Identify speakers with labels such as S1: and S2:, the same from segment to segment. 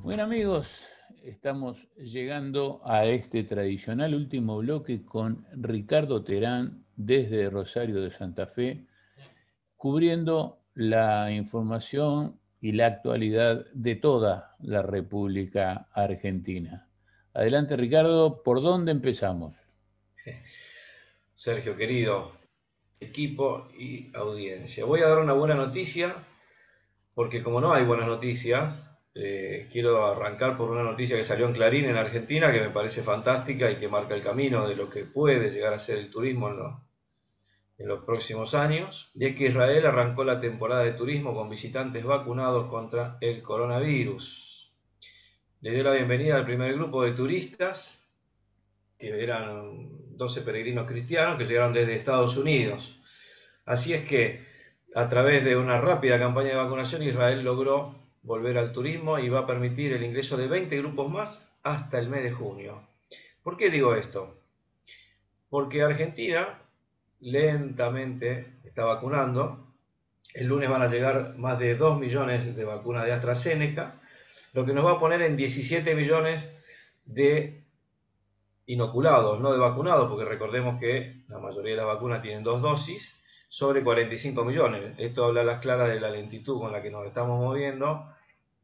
S1: Bueno amigos, estamos llegando a este tradicional último bloque con Ricardo Terán desde Rosario de Santa Fe, cubriendo la información y la actualidad de toda la República Argentina. Adelante Ricardo, ¿por dónde empezamos?
S2: Sergio, querido, equipo y audiencia. Voy a dar una buena noticia, porque como no hay buenas noticias, quiero arrancar por una noticia que salió en Clarín en Argentina, que me parece fantástica y que marca el camino de lo que puede llegar a ser el turismo en los próximos años. Y es que Israel arrancó la temporada de turismo con visitantes vacunados contra el coronavirus. Le dio la bienvenida al primer grupo de turistas, que eran 12 peregrinos cristianos que llegaron desde Estados Unidos. Así es que, a través de una rápida campaña de vacunación, Israel logró volver al turismo y va a permitir el ingreso de 20 grupos más hasta el mes de junio. ¿Por qué digo esto? Porque Argentina lentamente está vacunando. El lunes van a llegar más de 2 millones de vacunas de AstraZeneca, lo que nos va a poner en 17 millones de inoculados, no de vacunados, porque recordemos que la mayoría de las vacunas tienen dos dosis, sobre 45 millones. Esto habla a las claras de la lentitud con la que nos estamos moviendo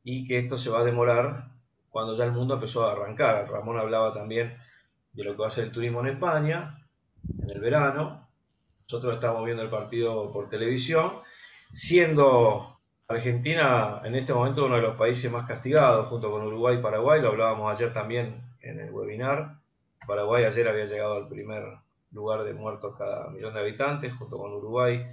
S2: y que esto se va a demorar cuando ya el mundo empezó a arrancar. Ramón hablaba también de lo que va a ser el turismo en España en el verano. Nosotros estamos viendo el partido por televisión, siendo Argentina en este momento uno de los países más castigados, junto con Uruguay y Paraguay. Lo hablábamos ayer también en el webinar. Paraguay ayer había llegado al primer lugar de muertos cada millón de habitantes, junto con Uruguay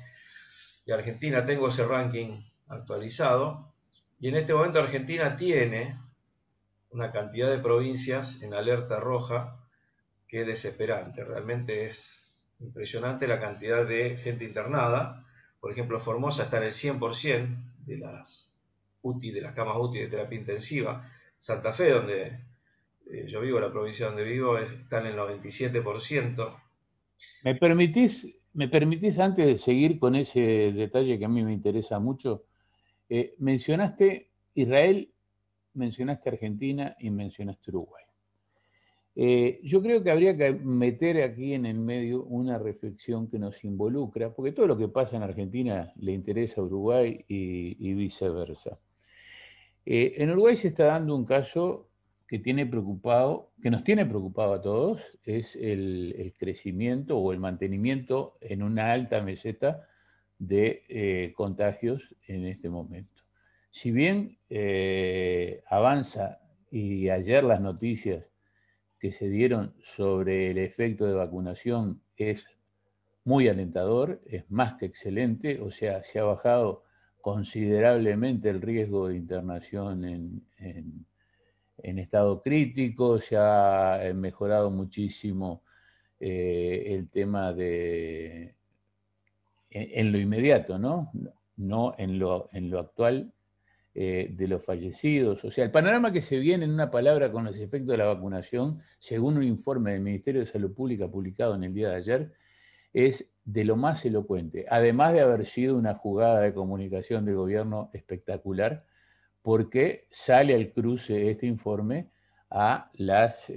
S2: y Argentina. Tengo ese ranking actualizado. Y en este momento Argentina tiene una cantidad de provincias en alerta roja que es desesperante. Realmente es impresionante la cantidad de gente internada. Por ejemplo, Formosa está en el 100% de las UTI, de las camas UTI de terapia intensiva. Santa Fe, donde yo vivo, la provincia donde vivo, está en el 97%.
S1: ¿Me permitís antes de seguir con ese detalle que a mí me interesa mucho? Mencionaste Israel, mencionaste Argentina y mencionaste Uruguay. Yo creo que habría que meter aquí en el medio una reflexión que nos involucra, porque todo lo que pasa en Argentina le interesa a Uruguay y viceversa. En Uruguay se está dando un caso que tiene preocupado, que nos tiene preocupado a todos, es el crecimiento o el mantenimiento en una alta meseta de contagios en este momento. Si bien avanza, y ayer las noticias que se dieron sobre el efecto de vacunación es muy alentador, es más que excelente, o sea, se ha bajado considerablemente el riesgo de internación en estado crítico, se ha mejorado muchísimo el tema en lo inmediato, ¿no? No en lo actual de los fallecidos. O sea, el panorama que se viene en una palabra con los efectos de la vacunación, según un informe del Ministerio de Salud Pública publicado en el día de ayer, es de lo más elocuente, además de haber sido una jugada de comunicación del gobierno espectacular, porque sale al cruce este informe a las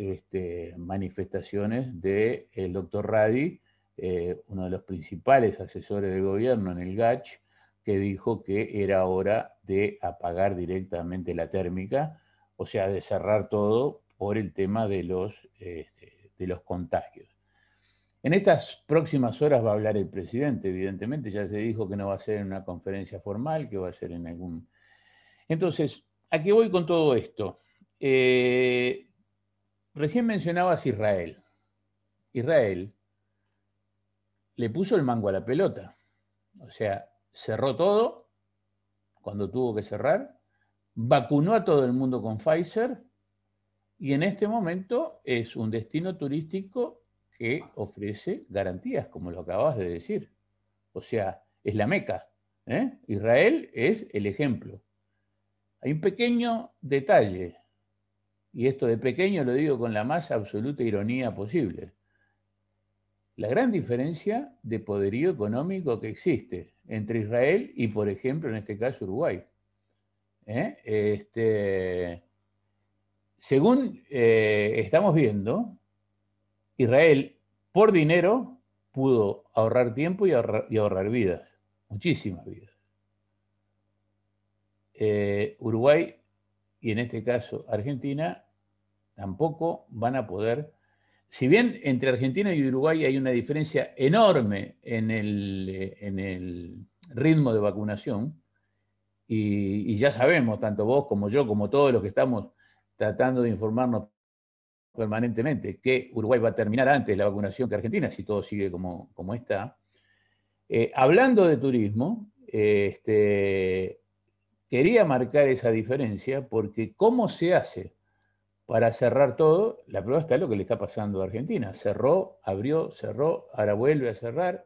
S1: manifestaciones del doctor Radi, uno de los principales asesores del gobierno en el GACH, que dijo que era hora de apagar directamente la térmica, o sea, de cerrar todo por el tema de los contagios. En estas próximas horas va a hablar el presidente, evidentemente, ya se dijo que no va a ser en una conferencia formal, que va a ser en algún... Entonces, ¿a qué voy con todo esto? Recién mencionabas Israel. Israel le puso el mango a la pelota, o sea, cerró todo cuando tuvo que cerrar, vacunó a todo el mundo con Pfizer y en este momento es un destino turístico que ofrece garantías, como lo acabas de decir. O sea, es la Meca. Israel es el ejemplo. Hay un pequeño detalle, y esto de pequeño lo digo con la más absoluta ironía posible. La gran diferencia de poderío económico que existe entre Israel y, por ejemplo, en este caso, Uruguay. ¿Eh? según estamos viendo, Israel, por dinero, pudo ahorrar tiempo y ahorrar vidas, muchísimas vidas. Uruguay, y en este caso Argentina, tampoco van a poder. Si bien entre Argentina y Uruguay hay una diferencia enorme en el ritmo de vacunación, y ya sabemos, tanto vos como yo, como todos los que estamos tratando de informarnos permanentemente, que Uruguay va a terminar antes la vacunación que Argentina, si todo sigue como está. Hablando de turismo, quería marcar esa diferencia porque ¿cómo se hace para cerrar todo? La prueba está en lo que le está pasando a Argentina. Cerró, abrió, cerró, ahora vuelve a cerrar.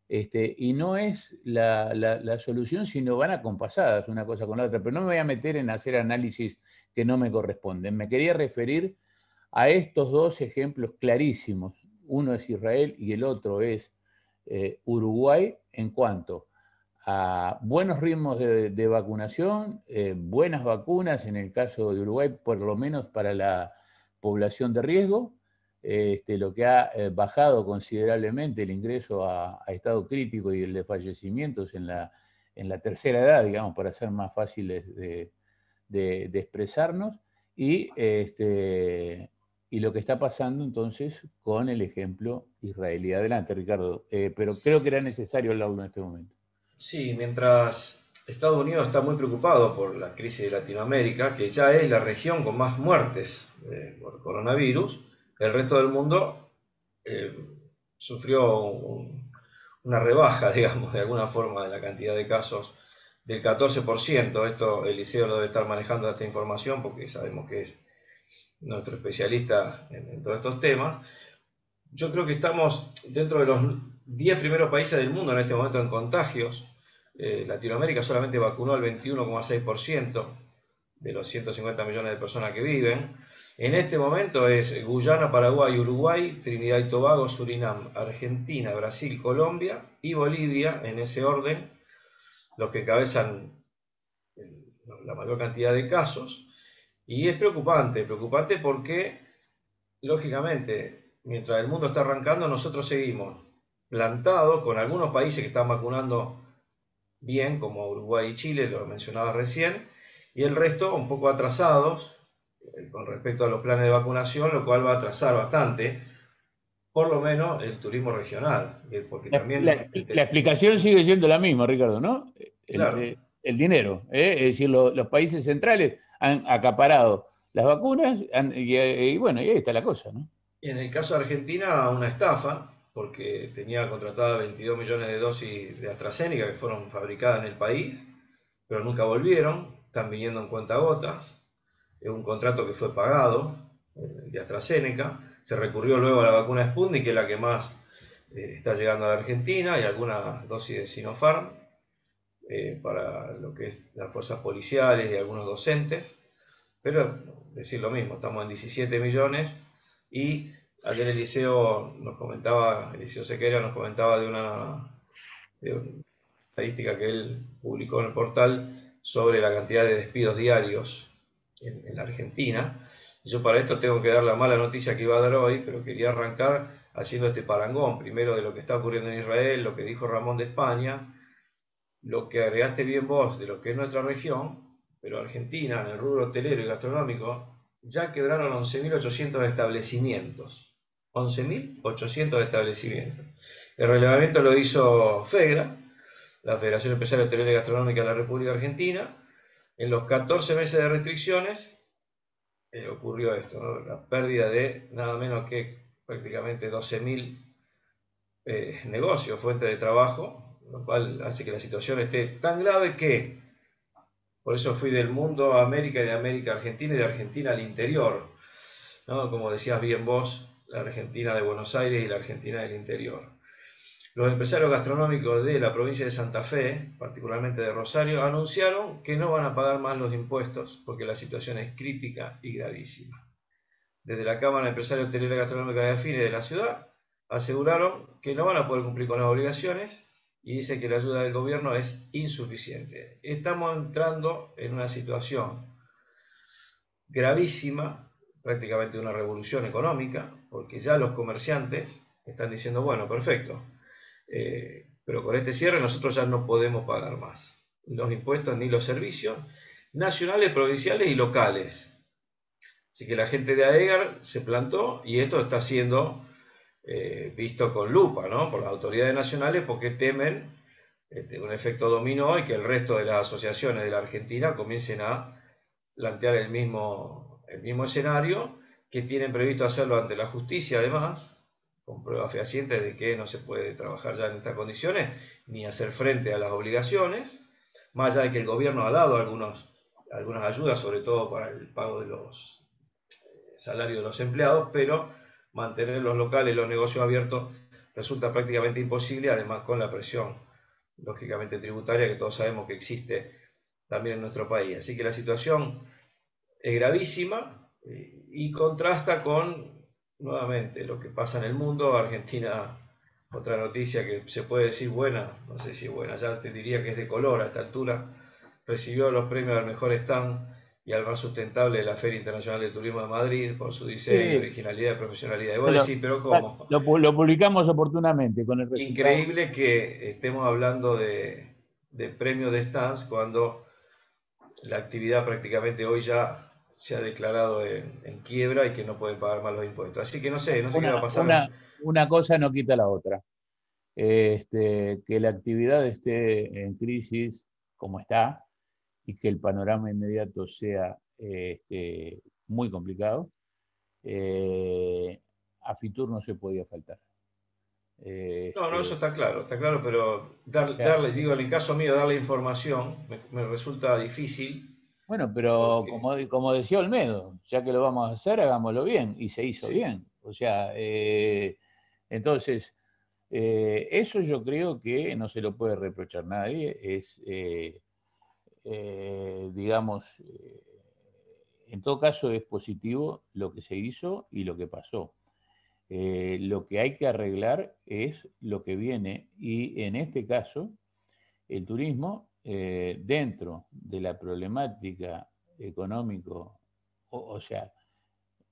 S1: Y no es la solución, sino van acompasadas una cosa con la otra. Pero no me voy a meter en hacer análisis que no me corresponden. Me quería referir a estos dos ejemplos clarísimos. Uno es Israel y el otro es Uruguay en cuanto a buenos ritmos de vacunación, buenas vacunas en el caso de Uruguay, por lo menos para la población de riesgo, lo que ha bajado considerablemente el ingreso a estado crítico y el de fallecimientos en la tercera edad, digamos, para ser más fáciles de expresarnos, y lo que está pasando entonces con el ejemplo israelí. Adelante, Ricardo, pero creo que era necesario hablarlo en este momento.
S2: Sí, mientras Estados Unidos está muy preocupado por la crisis de Latinoamérica, que ya es la región con más muertes por coronavirus, el resto del mundo eh, sufrió una rebaja, digamos, de alguna forma de la cantidad de casos del 14%. Esto Eliseo lo debe estar manejando esta información porque sabemos que es nuestro especialista en todos estos temas. Yo creo que estamos dentro de los 10 primeros países del mundo en este momento en contagios. Latinoamérica solamente vacunó el 21,6% de los 150 millones de personas que viven. En este momento es Guyana, Paraguay, Uruguay, Trinidad y Tobago, Surinam, Argentina, Brasil, Colombia y Bolivia, en ese orden, los que encabezan la mayor cantidad de casos. Y es preocupante porque, lógicamente, mientras el mundo está arrancando, nosotros seguimos plantados con algunos países que están vacunando bien, como Uruguay y Chile, lo mencionaba recién, y el resto un poco atrasados con respecto a los planes de vacunación, lo cual va a atrasar bastante, por lo menos el turismo regional, porque también...
S1: La explicación sigue siendo la misma, Ricardo, ¿no?
S2: Claro,
S1: El dinero, ¿eh? Es decir, los países centrales han acaparado las vacunas y bueno, y ahí está la cosa, ¿no?
S2: en el caso de Argentina, una estafa, porque tenía contratada 22 millones de dosis de AstraZeneca que fueron fabricadas en el país, pero nunca volvieron, están viniendo en cuentagotas. Es un contrato que fue pagado de AstraZeneca. Se recurrió luego a la vacuna Sputnik, que es la que más está llegando a la Argentina, y algunas dosis de Sinopharm para lo que es las fuerzas policiales y algunos docentes. Pero decir lo mismo, estamos en 17 millones y ayer Eliseo Sequeira nos comentaba de una estadística que él publicó en el portal sobre la cantidad de despidos diarios en la Argentina. Yo para esto tengo que dar la mala noticia que iba a dar hoy, pero quería arrancar haciendo este parangón, primero de lo que está ocurriendo en Israel, lo que dijo Ramón de España, lo que agregaste bien vos de lo que es nuestra región, pero Argentina, en el rubro hotelero y gastronómico, ya quebraron 11.800 establecimientos. 11.800 establecimientos. El relevamiento lo hizo FEGRA, la Federación Empresaria Hotelera y Gastronómica de la República Argentina. En los 14 meses de restricciones ocurrió esto, ¿no? La pérdida de nada menos que prácticamente 12.000 negocios, fuentes de trabajo, lo cual hace que la situación esté tan grave que, por eso fui del mundo a América y de América a Argentina y de Argentina al interior, ¿no? Como decías bien vos, la Argentina de Buenos Aires y la Argentina del interior. Los empresarios gastronómicos de la provincia de Santa Fe, particularmente de Rosario, anunciaron que no van a pagar más los impuestos porque la situación es crítica y gravísima. Desde la Cámara de Empresarios Hotelera y Gastronómica de Afines de la ciudad aseguraron que no van a poder cumplir con las obligaciones y dice que la ayuda del gobierno es insuficiente. Estamos entrando en una situación gravísima prácticamente una revolución económica, porque ya los comerciantes están diciendo, bueno, perfecto, pero con este cierre nosotros ya no podemos pagar más los impuestos ni los servicios nacionales, provinciales y locales. Así que la gente de AEGAR se plantó y esto está siendo visto con lupa, ¿no?, por las autoridades nacionales, porque temen un efecto dominó y que el resto de las asociaciones de la Argentina comiencen a plantear el mismo escenario, que tienen previsto hacerlo ante la justicia además, con pruebas fehacientes de que no se puede trabajar ya en estas condiciones ni hacer frente a las obligaciones, más allá de que el gobierno ha dado algunas ayudas, sobre todo para el pago de los salarios de los empleados, pero mantener los locales y los negocios abiertos resulta prácticamente imposible, además con la presión, lógicamente, tributaria que todos sabemos que existe también en nuestro país. Así que la situación es gravísima y contrasta con, nuevamente, lo que pasa en el mundo. Argentina, otra noticia que se puede decir buena, no sé si es buena, ya te diría que es de color a esta altura, recibió los premios al mejor stand y al más sustentable de la Feria Internacional de Turismo de Madrid por su diseño,
S1: Sí,
S2: originalidad y profesionalidad. Y vos
S1: lo,
S2: decís, pero ¿cómo?
S1: lo publicamos oportunamente con el resultado.
S2: Increíble que estemos hablando de premios de stands cuando la actividad prácticamente hoy ya se ha declarado en quiebra y que no pueden pagar más los impuestos. Así que no sé qué va a
S1: Una,
S2: pasar.
S1: una, una cosa no quita la otra. Que la actividad esté en crisis como está y que el panorama inmediato sea muy complicado, a Fitur no se podía faltar.
S2: No, eso
S1: Este,
S2: está claro, pero
S1: o sea,
S2: digo, en el caso mío, darle información me resulta difícil
S1: bueno, pero
S2: porque,
S1: como decía Olmedo, ya que lo vamos a hacer, hagámoslo bien, y se hizo
S2: sí,
S1: bien. O sea, entonces, eso yo creo que no se lo puede reprochar nadie, es, digamos, en todo caso es positivo lo que se hizo y lo que pasó. Lo que hay que arreglar es lo que viene y en este caso el turismo dentro de la problemática económico, o sea,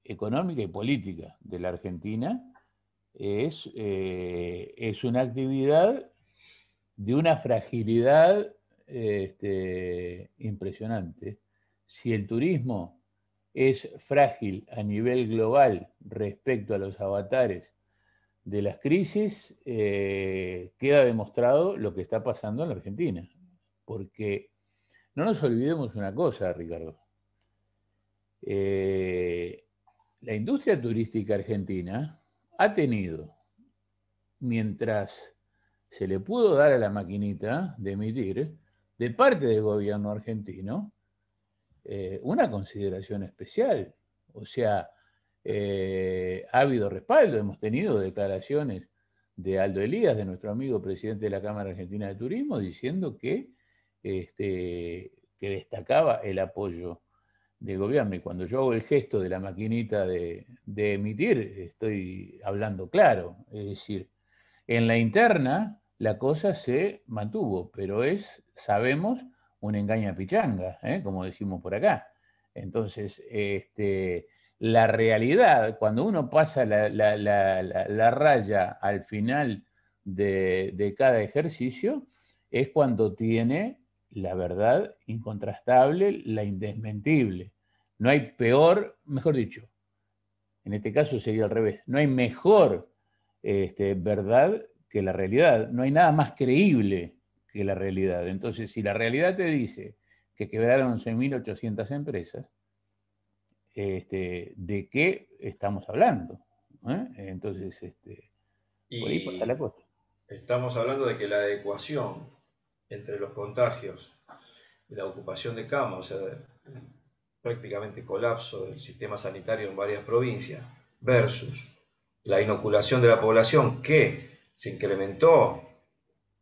S1: económica y política de la Argentina es una actividad de una fragilidad impresionante. Si el turismo es frágil a nivel global respecto a los avatares de las crisis, queda demostrado lo que está pasando en la Argentina. Porque no nos olvidemos una cosa, Ricardo. Eh, la industria turística argentina ha tenido, mientras se le pudo dar a la maquinita de emitir, de parte del gobierno argentino, una consideración especial. O sea, ha habido respaldo, hemos tenido declaraciones de Aldo Elías, de nuestro amigo presidente de la Cámara Argentina de Turismo, diciendo que destacaba el apoyo del gobierno. Y cuando yo hago el gesto de la maquinita de emitir, estoy hablando claro. Es decir, en la interna la cosa se mantuvo, pero sabemos, una engaña pichanga, como decimos por acá. Entonces, la realidad, cuando uno pasa la raya al final de cada ejercicio, es cuando tiene la verdad incontrastable, la indesmentible. No hay peor, mejor dicho, en este caso sería al revés, no hay mejor verdad que la realidad, no hay nada más creíble que la realidad. Entonces, si la realidad te dice que quebraron 11.800 empresas, ¿de qué estamos hablando? Entonces, por ahí pasa la
S2: y
S1: cosa.
S2: estamos hablando de que la adecuación entre los contagios y la ocupación de camas, o sea, prácticamente colapso del sistema sanitario en varias provincias, versus la inoculación de la población, que se incrementó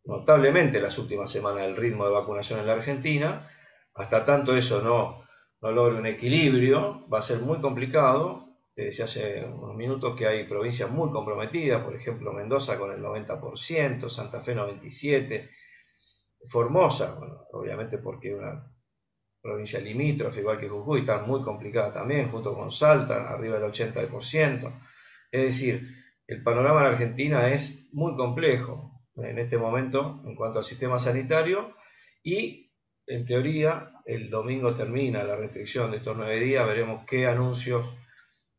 S2: notablemente en las últimas semanas el ritmo de vacunación en la Argentina. Hasta tanto eso no logre un equilibrio, va a ser muy complicado. Te decía hace unos minutos que hay provincias muy comprometidas, por ejemplo Mendoza con el 90%, Santa Fe 97%, Formosa, bueno, obviamente porque una provincia limítrofe, igual que Jujuy, está muy complicada también, junto con Salta, arriba del 80%. Es decir, el panorama de Argentina es muy complejo en este momento en cuanto al sistema sanitario y en teoría el domingo termina la restricción de estos 9 días, veremos qué anuncios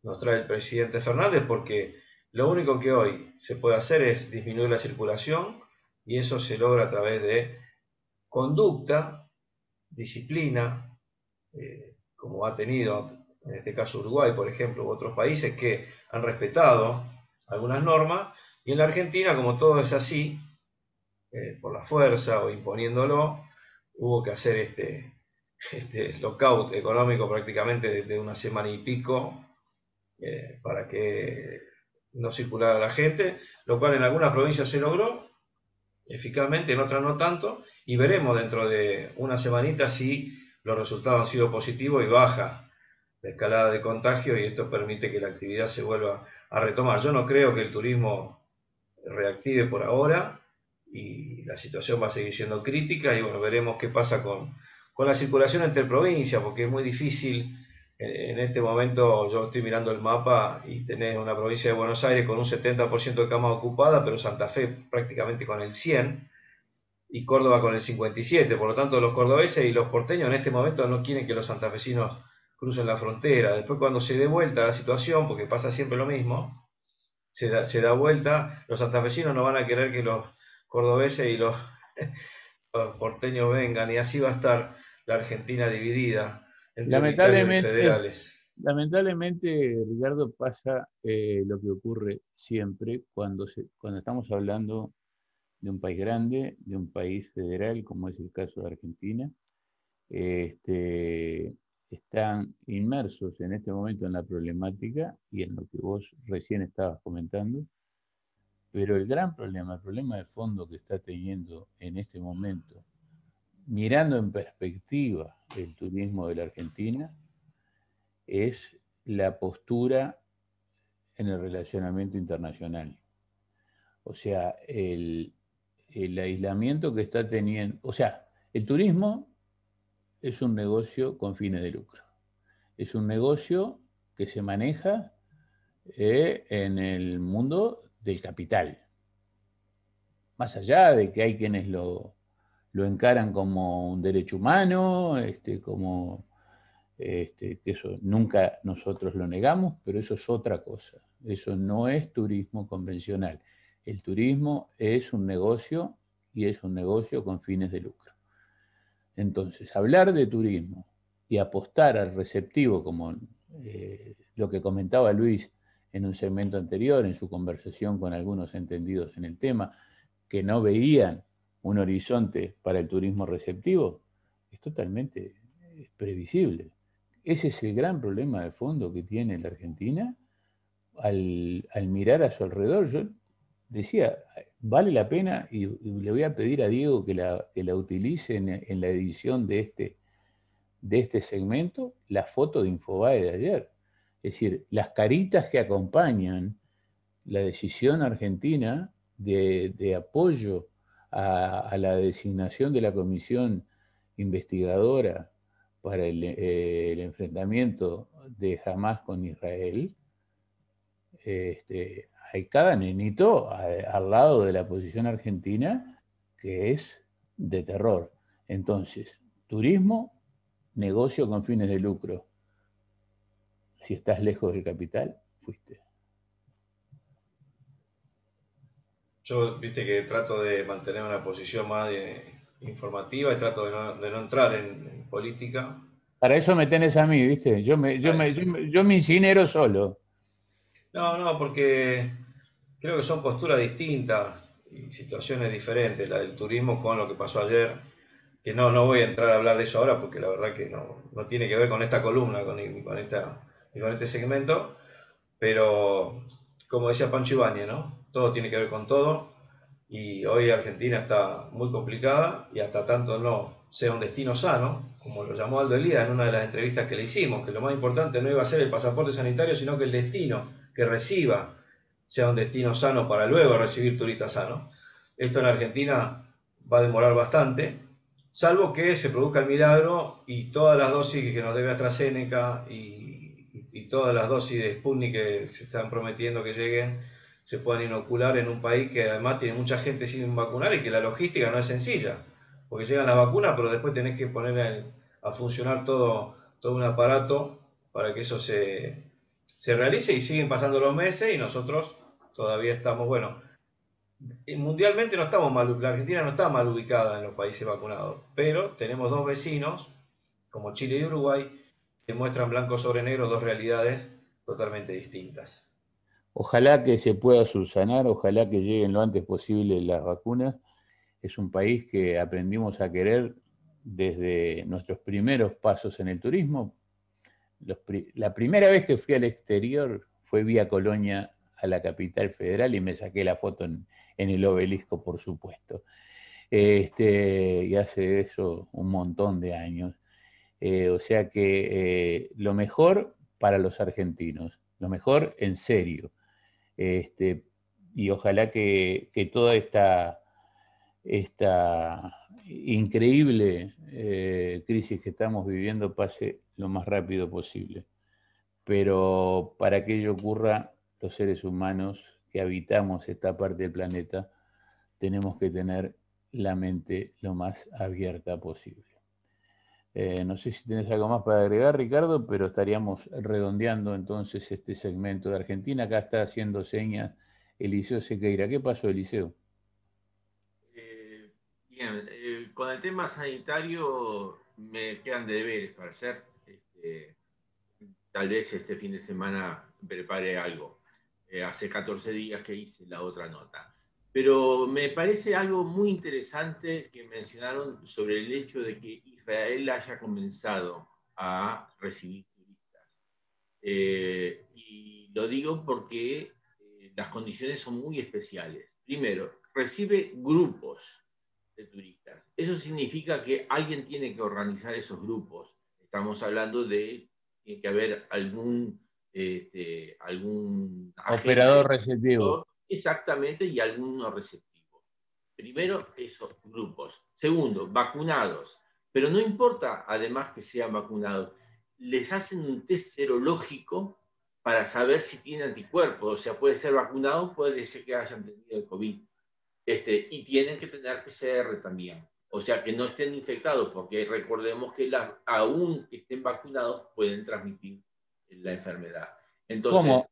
S2: nos trae el presidente Fernández, porque lo único que hoy se puede hacer es disminuir la circulación y eso se logra a través de conducta, disciplina, como ha tenido en este caso Uruguay, por ejemplo, u otros países que han respetado algunas normas, y en la Argentina, como todo es así, por la fuerza o imponiéndolo, hubo que hacer este lockout económico prácticamente de una semana y pico para que no circulara la gente, lo cual en algunas provincias se logró eficazmente, en otras no tanto, y veremos dentro de una semanita si los resultados han sido positivos y baja la escalada de contagio y esto permite que la actividad se vuelva a retomar. Yo no creo que el turismo reactive por ahora y la situación va a seguir siendo crítica y bueno, veremos qué pasa con la circulación entre provincias, porque es muy difícil. En este momento yo estoy mirando el mapa y tenés una provincia de Buenos Aires con un 70% de camas ocupadas, pero Santa Fe prácticamente con el 100% y Córdoba con el 57%. Por lo tanto, los cordobeses y los porteños en este momento no quieren que los santafesinos crucen la frontera. Después cuando se dé vuelta la situación, porque pasa siempre lo mismo, se da vuelta, los santafesinos no van a querer que los cordobeses y los porteños vengan y así va a estar la Argentina dividida entre unitarios y
S1: Lamentablemente,
S2: federales.
S1: lamentablemente, Ricardo, pasa lo que ocurre siempre cuando estamos hablando de un país grande, de un país federal, como es el caso de Argentina. Este, están inmersos en este momento en la problemática y en lo que vos recién estabas comentando, pero el gran problema, el problema de fondo que está teniendo en este momento, mirando en perspectiva el turismo de la Argentina, es la postura en el relacionamiento internacional. O sea, el aislamiento que está teniendo, o sea, el turismo es un negocio con fines de lucro. Es un negocio que se maneja en el mundo del capital. Más allá de que hay quienes lo encaran como un derecho humano, que eso nunca nosotros lo negamos, pero eso es otra cosa. Eso no es turismo convencional. El turismo es un negocio y es un negocio con fines de lucro. Entonces, hablar de turismo y apostar al receptivo, como lo que comentaba Luis en un segmento anterior, en su conversación con algunos entendidos en el tema, que no veían un horizonte para el turismo receptivo, es totalmente previsible. Ese es el gran problema de fondo que tiene la Argentina al mirar a su alrededor. Yo decía, vale la pena y le voy a pedir a Diego que la utilice en la edición de este segmento, la foto de Infobae de ayer. Es decir, las caritas que acompañan la decisión argentina de apoyo a la designación de la comisión investigadora para el enfrentamiento de Hamas con Israel, hay cada nenito al lado de la posición argentina que es de terror. Entonces, turismo, negocio con fines de lucro. Si estás lejos del capital, fuiste.
S2: Yo, viste que trato de mantener una posición más informativa y trato de no entrar en política.
S1: Para eso me tenés a mí, ¿viste? Yo me incinero solo.
S2: No, no, porque creo que son posturas distintas y situaciones diferentes, la del turismo con lo que pasó ayer, que no voy a entrar a hablar de eso ahora porque la verdad que no tiene que ver con esta columna, con este segmento, pero como decía Pancho Ibáñez, ¿no? Todo tiene que ver con todo y hoy Argentina está muy complicada y hasta tanto no sea un destino sano, como lo llamó Aldo Elías en una de las entrevistas que le hicimos, que lo más importante no iba a ser el pasaporte sanitario, sino que el destino que reciba sea un destino sano para luego recibir turistas sanos. Esto en Argentina va a demorar bastante salvo que se produzca el milagro y todas las dosis que nos debe AstraZeneca y todas las dosis de Sputnik que se están prometiendo que lleguen se puedan inocular en un país que además tiene mucha gente sin vacunar y que la logística no es sencilla, porque llegan las vacunas, pero después tenés que poner a funcionar todo un aparato para que eso se realice y siguen pasando los meses y nosotros todavía estamos, bueno, mundialmente no estamos mal, la Argentina no está mal ubicada en los países vacunados, pero tenemos dos vecinos, como Chile y Uruguay, que muestran blanco sobre negro dos realidades totalmente distintas.
S1: Ojalá que se pueda subsanar, ojalá que lleguen lo antes posible las vacunas. Es un país que aprendimos a querer desde nuestros primeros pasos en el turismo. La primera vez que fui al exterior fue vía Colonia a la capital federal y me saqué la foto en el obelisco, por supuesto. Y hace eso un montón de años. O sea que lo mejor para los argentinos, lo mejor en serio. Y ojalá que toda esta increíble crisis que estamos viviendo pase lo más rápido posible. Pero para que ello ocurra, los seres humanos que habitamos esta parte del planeta tenemos que tener la mente lo más abierta posible. No sé si tenés algo más para agregar, Ricardo, pero estaríamos redondeando entonces este segmento de Argentina. Acá está haciendo señas Eliseo Sequeira. ¿Qué pasó, Eliseo?
S3: Bien, con el tema sanitario me quedan deberes para hacer. Tal vez este fin de semana prepare algo. Hace 14 días que hice la otra nota. Pero me parece algo muy interesante que mencionaron sobre el hecho de que Israel haya comenzado a recibir turistas. Y lo digo porque las condiciones son muy especiales. Primero, recibe grupos de turistas. Eso significa que alguien tiene que organizar esos grupos. Estamos hablando de tiene que haber algún
S1: operador receptivo.
S3: Exactamente, y alguno receptivo. Primero, esos grupos. Segundo, vacunados. Pero no importa, además, que sean vacunados. Les hacen un test serológico para saber si tienen anticuerpos. O sea, puede ser vacunado, puede ser que hayan tenido el COVID. Y tienen que tener PCR también. O sea, que no estén infectados, porque recordemos que aún que estén vacunados pueden transmitir la enfermedad. Entonces,
S1: ¿cómo?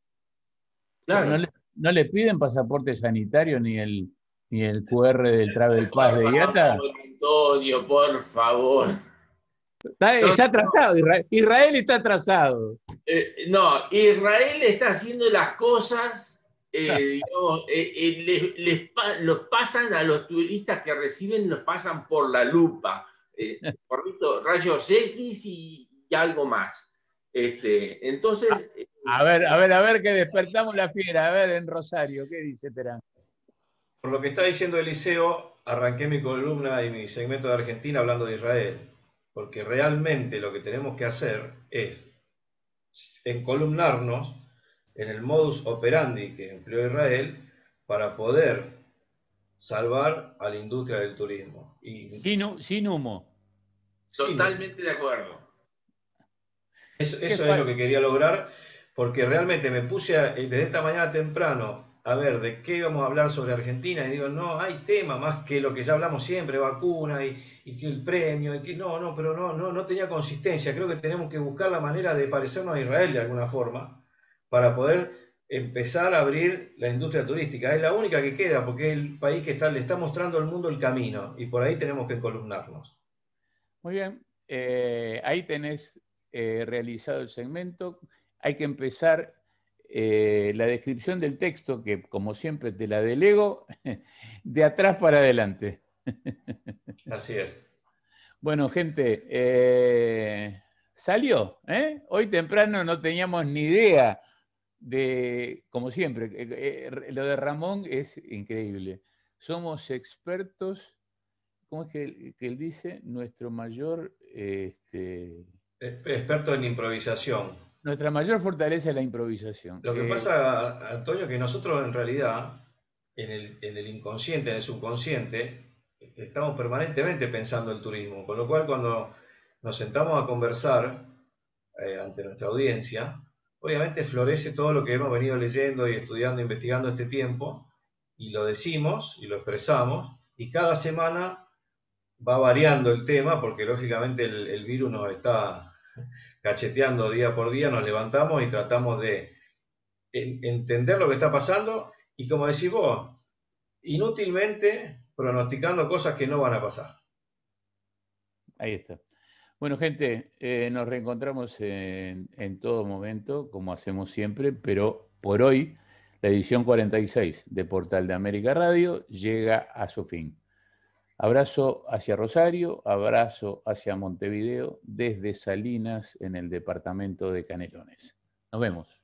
S3: Claro.
S1: ¿No le piden pasaporte sanitario ni el QR del Travel Pass de IATA?
S3: Antonio, por favor.
S1: Está atrasado, Israel está atrasado.
S3: No, Israel está haciendo las cosas, digamos, los pasan a los turistas que reciben, los pasan por la lupa, rayos X y algo más. Entonces...
S1: A ver, que despertamos la fiera, a ver en Rosario, ¿qué dice Terán?
S2: Por lo que está diciendo Eliseo, arranqué mi columna y mi segmento de Argentina hablando de Israel, porque realmente lo que tenemos que hacer es encolumnarnos en el modus operandi que empleó Israel para poder salvar a la industria del turismo.
S1: Sin humo.
S3: Totalmente de acuerdo.
S2: Eso es lo que quería lograr, porque realmente me puse desde esta mañana temprano a ver de qué íbamos a hablar sobre Argentina y digo, no, hay tema más que lo que ya hablamos siempre, vacuna y que el premio, y que pero no tenía consistencia. Creo que tenemos que buscar la manera de parecernos a Israel de alguna forma para poder empezar a abrir la industria turística. Es la única que queda porque es el país que le está mostrando al mundo el camino y por ahí tenemos que encolumnarnos.
S1: Muy bien, ahí tenés realizado el segmento. Hay que empezar la descripción del texto, que como siempre te la delego, de atrás para adelante.
S2: Así es.
S1: Bueno, gente, salió. Hoy temprano no teníamos ni idea de, como siempre, lo de Ramón es increíble. Somos expertos. ¿Cómo es que él dice? Nuestro mayor...
S2: Experto en improvisación.
S1: Nuestra mayor fortaleza es la improvisación.
S2: Lo que pasa, Antonio, que nosotros en realidad, en el inconsciente, en el subconsciente, estamos permanentemente pensando el turismo, con lo cual cuando nos sentamos a conversar ante nuestra audiencia, obviamente florece todo lo que hemos venido leyendo y estudiando, investigando este tiempo, y lo decimos y lo expresamos, y cada semana va variando el tema, porque lógicamente el virus nos está cacheteando día por día, nos levantamos y tratamos de entender lo que está pasando, y como decís vos, inútilmente pronosticando cosas que no van a pasar.
S1: Ahí está. Bueno, gente, nos reencontramos en todo momento, como hacemos siempre, pero por hoy la edición 46 de Portal de América Radio llega a su fin. Abrazo hacia Rosario, abrazo hacia Montevideo, desde Salinas, en el departamento de Canelones. Nos vemos.